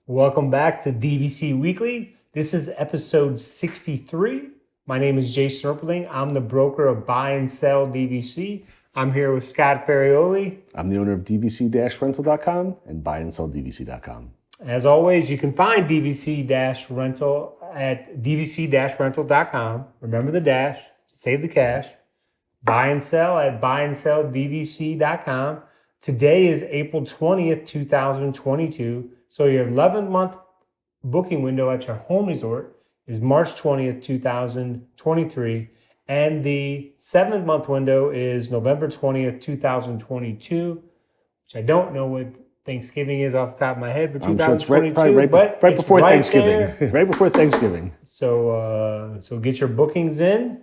Welcome back to DVC Weekly. This is episode 63. My name is Jason Erpeling. I'm the broker of Buy and Sell DVC. I'm here with Scott Ferrioli. I'm the owner of DVC-Rental.com and BuyandSellDVC.com. As always, you can find DVC-Rental at DVC-Rental.com. Remember the dash, save the cash. Buy and Sell at BuyandSellDVC.com. Today is April 20th, 2022. So your 11-month booking window at your home resort is March 20th, 2023. And the 7-month window is November 20th, 2022, which I don't know what Thanksgiving is off the top of my head for 2022. So it's right before Thanksgiving. There. Right before Thanksgiving. So get your bookings in.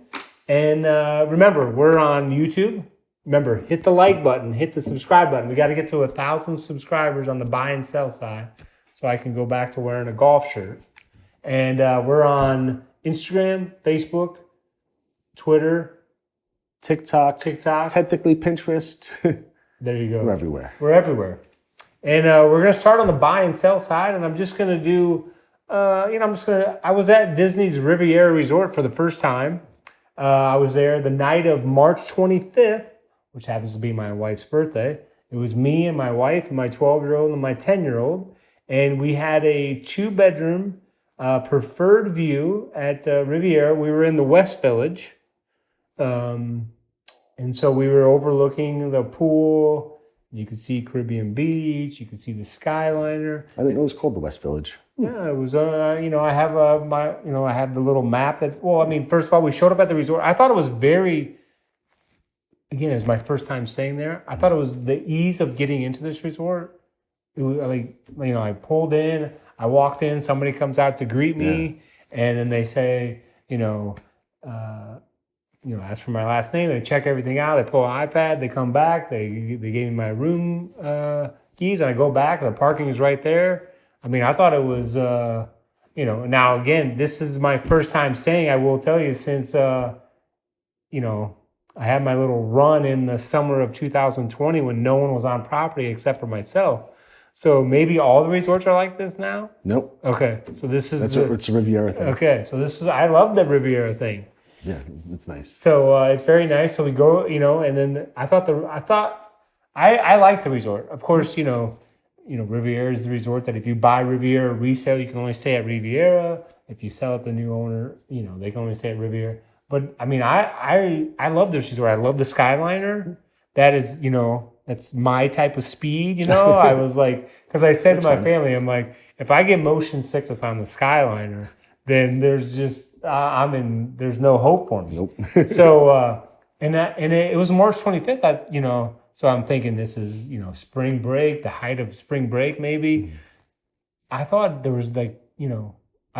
And remember, we're on YouTube. Remember, hit the like button, hit the subscribe button. We got to get to 1,000 subscribers on the buy and sell side so I can go back to wearing a golf shirt. And we're on Instagram, Facebook, Twitter, TikTok, technically Pinterest. There you go. We're everywhere. We're everywhere. And we're going to start on the buy and sell side. And I'm just going to do, I was at Disney's Riviera Resort for the first time. I was there the night of March 25th, which happens to be my wife's birthday. It was me and my wife and my 12-year-old and my 10-year-old. And we had a 2-bedroom preferred view at Riviera. We were in the West Village. And so we were overlooking the pool. You could see Caribbean Beach. You could see the Skyliner. I didn't know it was called the West Village. Yeah, it was, I have I have the little map that, first of all, we showed up at the resort. I thought it was again, it was my first time staying there. I thought it was the ease of getting into this resort. It was I pulled in, I walked in, somebody comes out to greet me, and then they say, ask for my last name. They check everything out. They pull an iPad. They come back. They gave me my room keys, and I go back. The parking is right there. I thought it was, now again, this is my first time staying. I will tell you, since, I had my little run in the summer of 2020 when no one was on property except for myself. So maybe all the resorts are like this now? Nope. Okay, so this is... It's a Riviera thing. Okay, so I love the Riviera thing. Yeah, it's nice. So it's very nice. So we go, and then I like the resort. Of course, Riviera is the resort that if you buy Riviera resale, you can only stay at Riviera. If you sell it to the new owner, they can only stay at Riviera. But I love this resort. I love the Skyliner. That is, that's my type of speed. I was like, because I said to my family, I'm like, if I get motion sickness on the Skyliner, then there's just there's no hope for me. Nope. So it was March 25th. So I'm thinking this is spring break, the height of spring break maybe. Mm-hmm. I thought there was I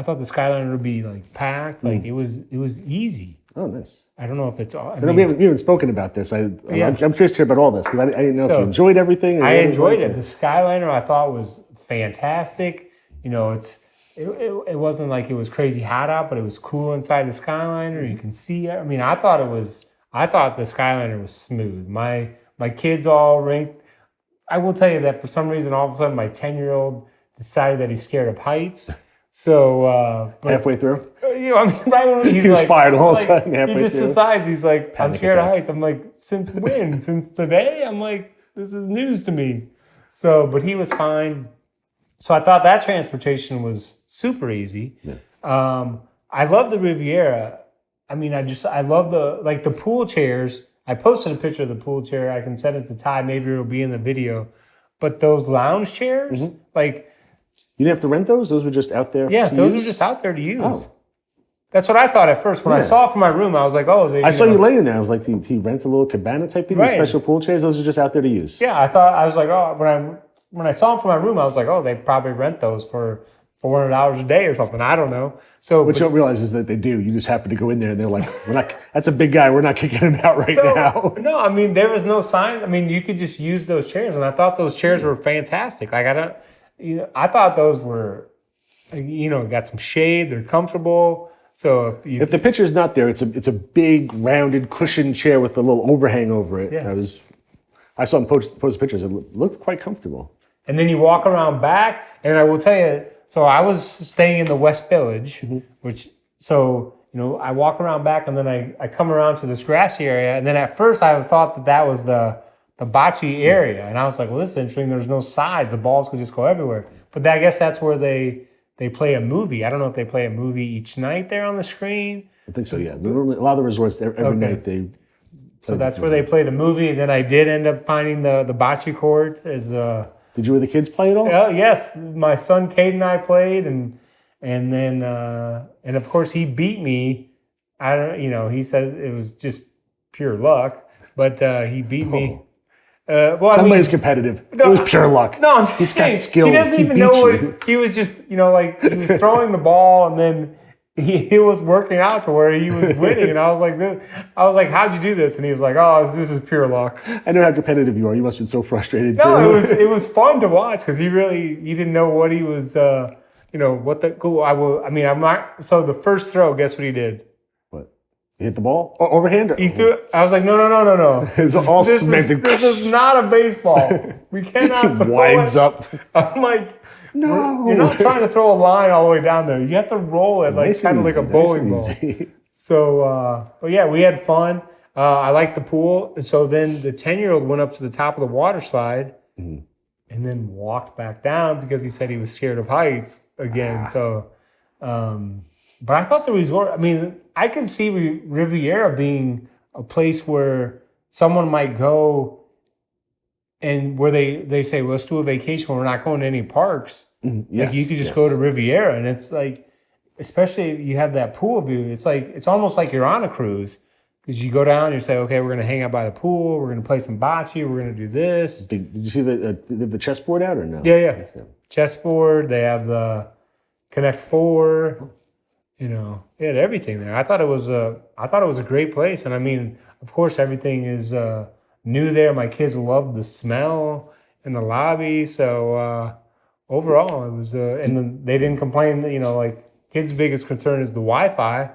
thought the Skyliner would be packed. It was easy. Oh, nice. I don't know if it's all. We haven't spoken about this. I'm curious to hear about all this because I didn't know if you enjoyed everything. I enjoyed it. The Skyliner I thought was fantastic. It wasn't like it was crazy hot out, but it was cool inside the Skyliner. You can see. I thought the Skyliner was smooth. My kids all ranked. I will tell you that for some reason, all of a sudden, my 10-year-old decided that he's scared of heights. So halfway through, right when he was fired all of a sudden. Halfway he just through. decides he's like, I'm scared of heights. I'm like, since when? Since today? I'm like, this is news to me. So, but he was fine. So I thought that transportation was super easy. Yeah. I love the Riviera. I love the pool chairs. I posted a picture of the pool chair. I can send it to Ty. Maybe it'll be in the video. But those lounge chairs, you didn't have to rent those? Those were just out there? Yeah, those were just out there to use. Oh. That's what I thought at first. When I saw it from my room, I was like, oh. I saw you laying there. I was like, did he rent a little cabana type thing? Right. The special pool chairs? Those are just out there to use. Yeah, I was like, oh, when I saw them from my room, I was like, oh, they probably rent those for $400 a day or something. I don't know. So what you don't realize is that they do. You just happen to go in there and they're like, that's a big guy. We're not kicking him out now. No, there was no sign. You could just use those chairs. And I thought those chairs were fantastic. I thought those were, got some shade. They're comfortable. So if the picture's not there, it's a big rounded cushioned chair with a little overhang over it. Yes. I saw him post pictures. It looked quite comfortable. And then you walk around back, and I will tell you, So I was staying in the West Village, which, so, I walk around back and then I come around to this grassy area. And then at first I thought that was the bocce area. And I was like, well, this is interesting. There's no sides. The balls could just go everywhere. But I guess that's where they play a movie. I don't know if they play a movie each night there on the screen. I think so, yeah. A lot of the resorts, every night they... So that's where they play the movie. And then I did end up finding the bocce court. Did you and the kids play at all? Yes. My son, Cade, and I played. And then, and of course, he beat me. He said it was just pure luck. But he beat me. Somebody's competitive. It was pure luck. No, I'm just He's saying, got skills. he doesn't even know what he was just, he was throwing the ball and then he was working out to where he was winning. And I was like, how'd you do this? And he was like, oh, this is pure luck. I know how competitive you are. You must have been so frustrated too. No, it was fun to watch because he didn't know what he was, what the cool. I'm not. So the first throw, guess what he did? He hit the ball? Overhand? He threw it. I was like, no. It's all cemented. This is not a baseball. We cannot throw winds it. up. I'm like, no. You're not trying to throw a line all the way down there. You have to roll it kind of like a bowling ball. So, but yeah, we had fun. I liked the pool. So then the 10-year-old went up to the top of the water slide and then walked back down because he said he was scared of heights again. So, but I thought the resort, I could see Riviera being a place where someone might go and where they say, well, let's do a vacation where we're not going to any parks. Yes, you could just go to Riviera. And it's like, especially if you have that pool view, it's almost like you're on a cruise. Because you go down, you say, okay, we're going to hang out by the pool. We're going to play some bocce. We're going to do this. Did you see the chessboard out or no? Yeah. Chessboard. They have the Connect Four. It had everything there. I thought it was a great place. And of course, everything is new there. My kids loved the smell in the lobby. So overall, it was, and then they didn't complain. Kids' biggest concern is the Wi-Fi,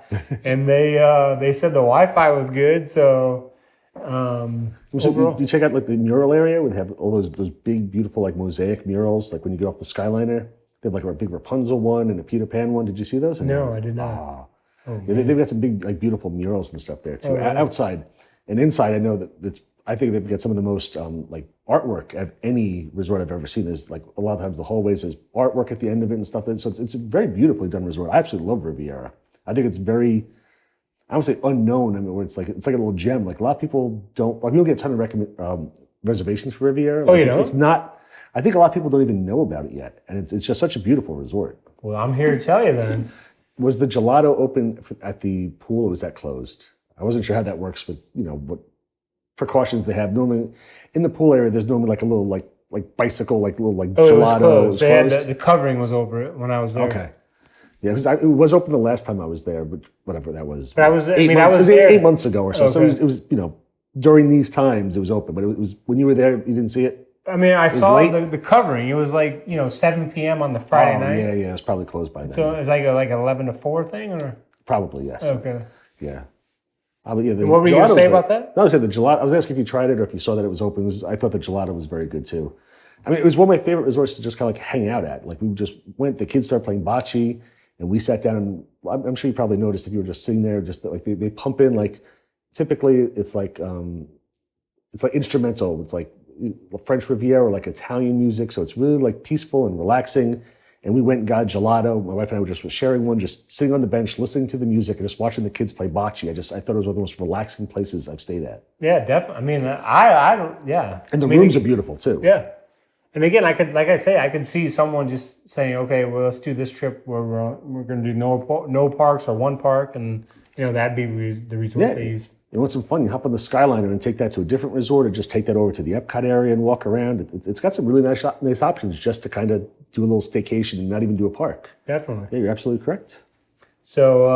and they said the Wi-Fi was good. So overall, you check out the mural area where they have all those big, beautiful mosaic murals. Like when you get off the Skyliner. They have a big Rapunzel one and a Peter Pan one. Did you see those? No, I did not. They've got some big, beautiful murals and stuff there too. Outside and inside, I know I think they've got some of the most artwork at any resort I've ever seen. There's a lot of times the hallways has artwork at the end of it and stuff. So it's a very beautifully done resort. I absolutely love Riviera. I think it's very, I would say unknown. Where it's like a little gem. A lot of people don't. People get a ton of reservations for Riviera. It's not. I think a lot of people don't even know about it yet, and it's just such a beautiful resort. Well, I'm here to tell you then. Was the gelato open at the pool, or was that closed? I wasn't sure how that works with what precautions they have. Normally, in the pool area, there's normally a little bicycle, gelato. It was closed. They had the covering was over it when I was there. Okay. Yeah, because it was open the last time I was there, but whatever that was. But I was there. 8 months ago or so. Okay. So it was during these times it was open, but it was when you were there, you didn't see it. I saw the covering. It was 7 p.m. on the Friday night. Yeah, it was probably closed by then. So it's like an 11 to 4 thing, or probably yes. Okay. Yeah. What were you going to say about that? No, I said the gelato. I was asking if you tried it or if you saw that it was open. I thought the gelato was very good too. It was one of my favorite resorts to just kind of hang out at. We just went. The kids started playing bocce, and we sat down. And I'm sure you probably noticed if you were just sitting there, just they pump in typically it's instrumental. It's French Riviera or Italian music, so it's really peaceful and relaxing. And we went and got gelato. My wife and I were just sharing one, just sitting on the bench, listening to the music, and just watching the kids play bocce. I thought it was one of the most relaxing places I've stayed at. Yeah, definitely. I don't. Yeah. And the rooms are beautiful too. Yeah. And again, I could see someone just saying, okay, well, let's do this trip where we're going to do no parks or one park, and that'd be the resort they used. You want some fun? You hop on the Skyliner and take that to a different resort, or just take that over to the Epcot area and walk around. It's got some really nice options just to kind of do a little staycation and not even do a park. Definitely. Yeah, you're absolutely correct. So,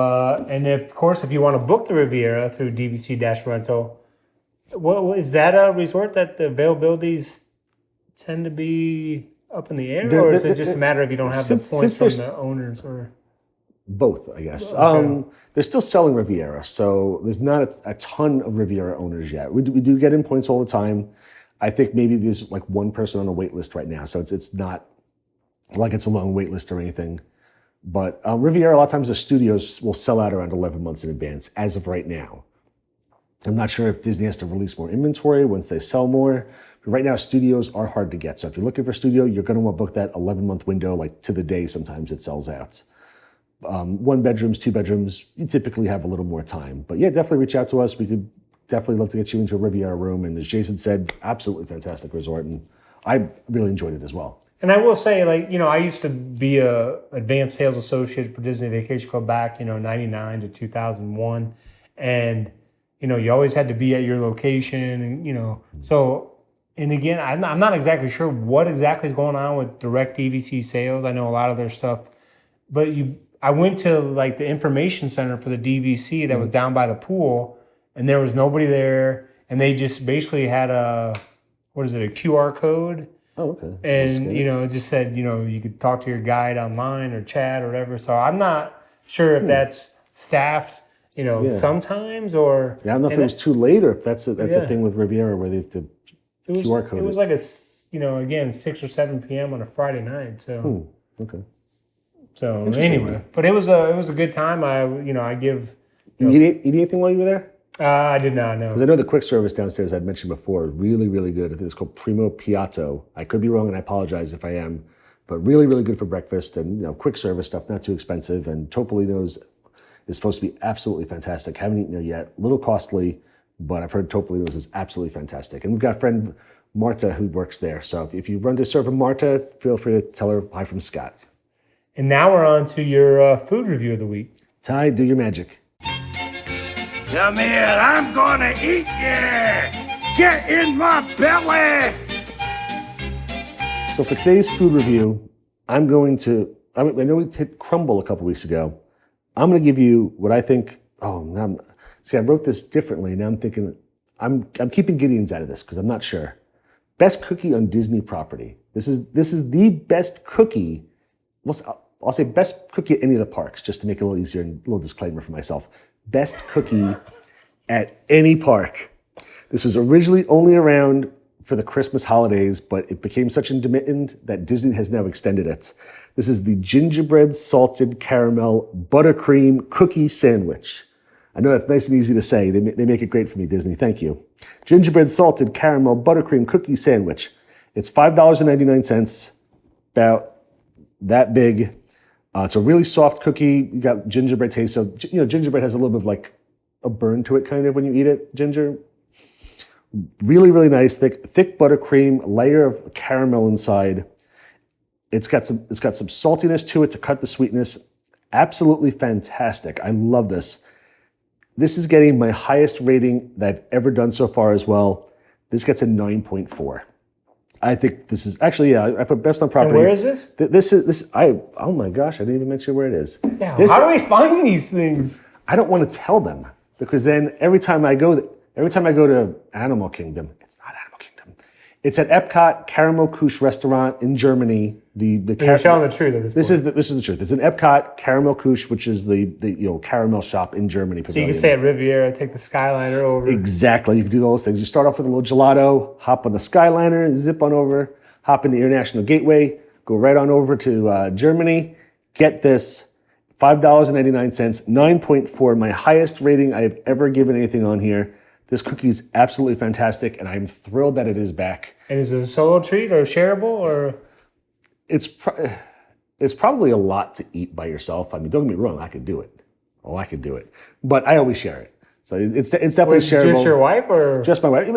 and of course, if you want to book the Riviera through DVC-Rental, is that a resort that the availabilities tend to be up in the air, or is it just a matter of you don't have the points from the owners, or? Both, I guess. Okay. They're still selling Riviera, so there's not a ton of Riviera owners yet. We do get in points all the time. I think maybe there's one person on a wait list right now, so it's not like it's a long wait list or anything. But Riviera, a lot of times the studios will sell out around 11 months in advance as of right now. I'm not sure if Disney has to release more inventory once they sell more. But right now, studios are hard to get. So if you're looking for a studio, you're going to want to book that 11-month window, like to the day. Sometimes it sells out. 1 bedrooms, 2 bedrooms, you typically have a little more time. But yeah, definitely reach out to us. We could definitely love to get you into a Riviera room. And as Jason said, absolutely fantastic resort. And I really enjoyed it as well. And I will say, like, I used to be a advanced sales associate for Disney Vacation Club back, 99 to 2001. And, you always had to be at your location and, so, and again, I'm not exactly sure what exactly is going on with direct DVC sales. I know a lot of their stuff, but I went to like the information center for the DVC that was down by the pool, and there was nobody there, and they just basically had a QR code. Oh, okay. And, it just said, you could talk to your guide online or chat or whatever. So I'm not sure if that's staffed, sometimes or... Yeah, I don't know if it was too late or if that's a thing with Riviera where they have to QR code it. It was like again, 6 or 7 p.m. on a Friday night. So, okay. So anyway, but it was a good time. I give... You eat anything while you were there? I did not know. Because I know the quick service downstairs I'd mentioned before is really, really good. I think it's called Primo Piatto. I could be wrong, and I apologize if I am. But really, really good for breakfast and quick service stuff, not too expensive. And Topolino's is supposed to be absolutely fantastic. Haven't eaten there yet. A little costly, but I've heard Topolino's is absolutely fantastic. And we've got a friend, Marta, who works there. So if you run to serve Marta, feel free to tell her hi from Scott. And now we're on to your food review of the week. Ty, do your magic. Come here, I'm gonna eat you! Get in my belly! So for today's food review, I know we hit crumble a couple weeks ago. I'm gonna give you what I think, I wrote this differently. Now I'm thinking, I'm keeping Gideon's out of this because I'm not sure. Best cookie on Disney property. This is the best cookie. I'll say best cookie at any of the parks, just to make it a little easier and a little disclaimer for myself. Best cookie at any park. This was originally only around for the Christmas holidays, but it became such intermittent that Disney has now extended it. This is the gingerbread salted caramel buttercream cookie sandwich. I know that's nice and easy to say. They make it great for me, Disney. Thank you. Gingerbread salted caramel buttercream cookie sandwich. It's $5.99, about that big. It's a really soft cookie. You got gingerbread taste. So, gingerbread has a little bit of like a burn to it kind of when you eat it, ginger. Really, really nice, thick buttercream, layer of caramel inside. It's got some saltiness to it to cut the sweetness. Absolutely fantastic. I love this. This is getting my highest rating that I've ever done so far as well. This gets a 9.4. I think this is actually, I put best on property. And where is this? Oh my gosh, I didn't even mention where it is. Yeah, how do we find these things? I don't want to tell them because then every time I go to Animal Kingdom, it's not Animal Kingdom. It's at Epcot Caramel Couche restaurant in Germany. You're telling the truth at this point. This is the truth. It's an Epcot Caramel Couche, which is the caramel shop in Germany. So you can stay at Riviera, take the Skyliner over. Exactly. You can do those things. You start off with a little gelato, hop on the Skyliner, zip on over, hop in the International Gateway, go right on over to Germany. Get this, $5.99, 9.4, my highest rating I have ever given anything on here. This cookie is absolutely fantastic, and I'm thrilled that it is back. And is it a solo treat or shareable or? It's probably a lot to eat by yourself. I mean, don't get me wrong, I could do it. Oh, I could do it. But I always share it. So it's definitely shareable. Just your wife or? Just my wife.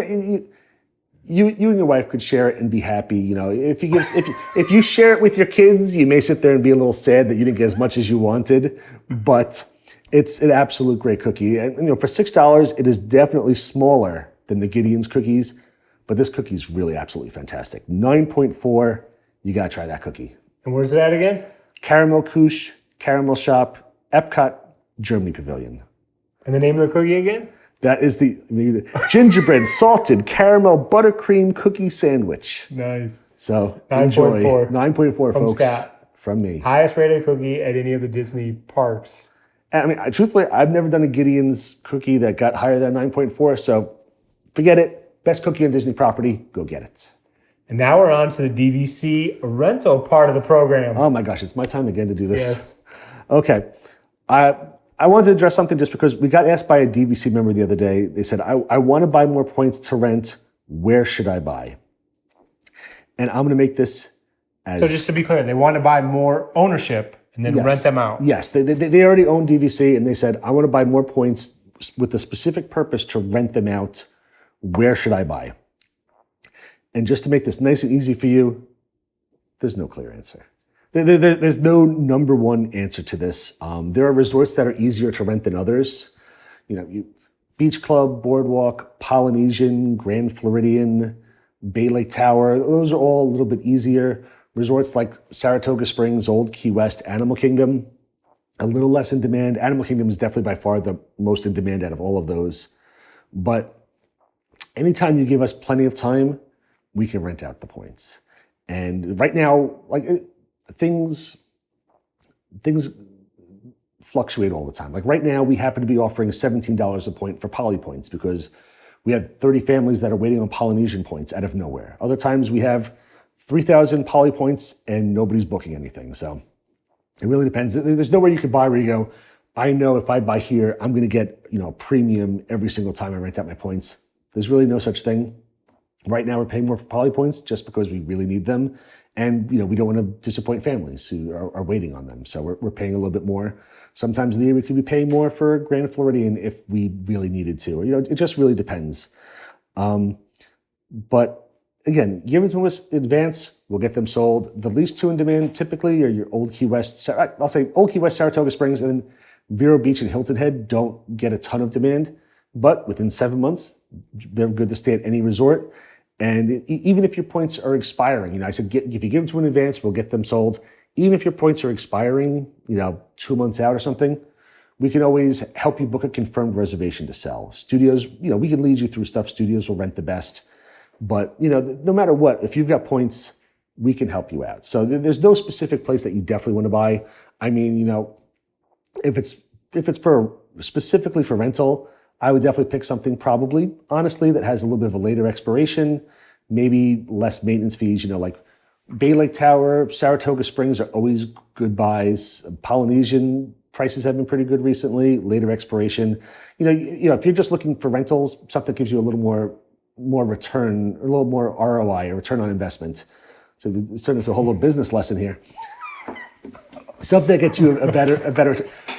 You and your wife could share it and be happy. If you share it with your kids, you may sit there and be a little sad that you didn't get as much as you wanted. But it's an absolute great cookie. And for $6, it is definitely smaller than the Gideon's cookies. But this cookie is really absolutely fantastic. 9.4. You got to try that cookie. And where's it at again? Caramel Couche, Caramel Shop, Epcot, Germany Pavilion. And the name of the cookie again? That is the gingerbread salted caramel buttercream cookie sandwich. Nice. So 9.4. enjoy. 9.4, from folks. Scott. From me. Highest rated cookie at any of the Disney parks. I mean, truthfully, I've never done a Gideon's cookie that got higher than 9.4. So forget it. Best cookie on Disney property. Go get it. And now we're on to the DVC rental part of the program. Oh my gosh, it's my time again to do this. Yes. Okay. I wanted to address something just because we got asked by a DVC member the other day. They said, I want to buy more points to rent. Where should I buy? And I'm going to make this as... So just to be clear, they want to buy more ownership and then rent them out. Yes, they already own DVC, and they said, I want to buy more points with the specific purpose to rent them out. Where should I buy? And just to make this nice and easy for you, there's no clear answer. There's no number one answer to this. There are resorts that are easier to rent than others. Beach Club, Boardwalk, Polynesian, Grand Floridian, Bay Lake Tower. Those are all a little bit easier. Resorts like Saratoga Springs, Old Key West, Animal Kingdom, a little less in demand. Animal Kingdom is definitely by far the most in demand out of all of those. But anytime you give us plenty of time, we can rent out the points. And right now, things fluctuate all the time. Like right now, we happen to be offering $17 a point for Poly points because we have 30 families that are waiting on Polynesian points out of nowhere. Other times we have 3,000 Poly points and nobody's booking anything. So it really depends. There's nowhere you could buy where you go, I know if I buy here, I'm going to get a premium every single time I rent out my points. There's really no such thing. Right now, we're paying more for Poly points just because we really need them. And, we don't want to disappoint families who are waiting on them. So we're paying a little bit more. Sometimes in the year, we could be paying more for Grand Floridian if we really needed to. It just really depends. But again, give it to us in advance. We'll get them sold. The least two in demand typically are your Old Key West. I'll say Old Key West, Saratoga Springs, and then Vero Beach and Hilton Head don't get a ton of demand. But within 7 months, they're good to stay at any resort. And even if your points are expiring, I said, if you give them to in advance, we'll get them sold. Even if your points are expiring, 2 months out or something, we can always help you book a confirmed reservation to sell. Studios, we can lead you through stuff. Studios will rent the best. But, no matter what, if you've got points, we can help you out. So there's no specific place that you definitely want to buy. I mean, if it's for specifically for rental, I would definitely pick something probably, honestly, that has a little bit of a later expiration, maybe less maintenance fees, like Bay Lake Tower, Saratoga Springs are always good buys. Polynesian prices have been pretty good recently, later expiration. If you're just looking for rentals, something gives you a little more return, a little more ROI, a return on investment. So it's turned into a whole little business lesson here. Something that gets you a better.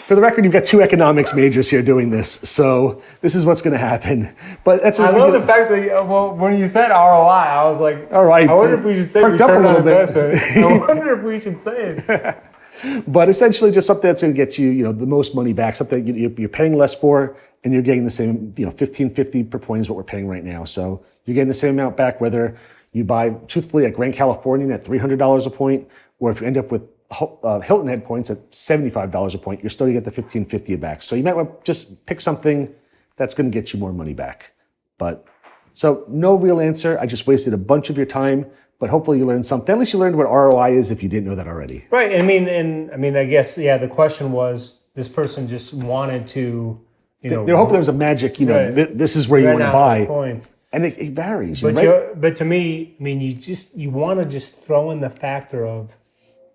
For the record, you've got 2 economics majors here doing this, so this is what's going to happen. But that's. I love the fact that when you said ROI, I was like, all right. I wonder if we should say return on investment. I wonder if we should say it. But essentially, just something that's going to get you, the most money back. Something you're paying less for, and you're getting the same, $15.50 per point is what we're paying right now. So you're getting the same amount back, whether you buy, truthfully, at Grand Californian at $300 a point, or if you end up with Hilton Head points at $75 a point, you're still going to get the $15.50 back. So you might want to just pick something that's going to get you more money back. But so no real answer. I just wasted a bunch of your time, but hopefully you learned something. At least you learned what ROI is if you didn't know that already. Right. I mean, I guess, the question was this person just wanted to, They're hoping there was a magic, right. This is where you want to buy. Points. And it varies. But to me, I mean, you want to just throw in the factor of,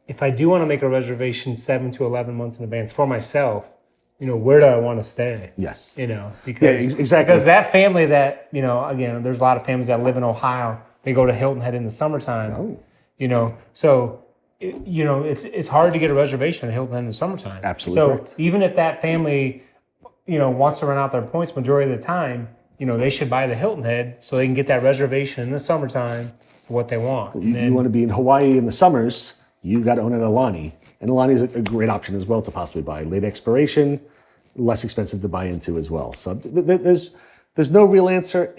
if I do want to make a reservation 7 to 11 months in advance for myself, where do I want to stay? Yes. Because exactly. Because that family that, again, there's a lot of families that live in Ohio. They go to Hilton Head in the summertime. Oh. So, it's hard to get a reservation at Hilton Head in the summertime. Absolutely. So correct. even if that family, wants to rent out their points majority of the time, they should buy the Hilton Head so they can get that reservation in the summertime for what they want. You want to be in Hawaii in the summers, you've got to own an Alani. And Alani is a great option as well to possibly buy. Late expiration, less expensive to buy into as well. So there's no real answer.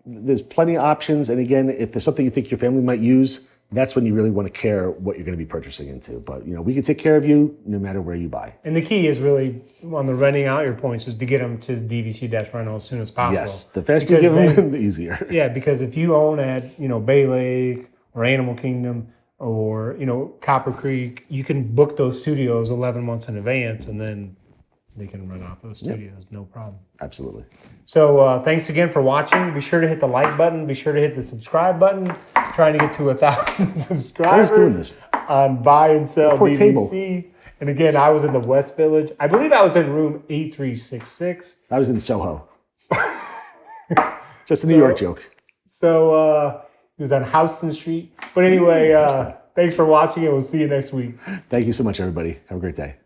There's plenty of options. And again, if there's something you think your family might use, that's when you really want to care what you're going to be purchasing into. But, we can take care of you no matter where you buy. And the key is really on the renting out your points is to get them to DVC-Rental as soon as possible. Yes, the faster you give them, the easier. Yeah, because if you own at, Bay Lake or Animal Kingdom or, Copper Creek, you can book those studios 11 months in advance and then they can run off those studios, no problem. Absolutely. So thanks again for watching. Be sure to hit the like button. Be sure to hit the subscribe button. Trying to get to 1,000 subscribers doing this. on Buy and Sell Poor DVC. table. And again, I was in the West Village. I believe I was in room 8366. I was in Soho. Just a New York joke. So it was on Houston Street. But anyway, thanks for watching, and we'll see you next week. Thank you so much, everybody. Have a great day.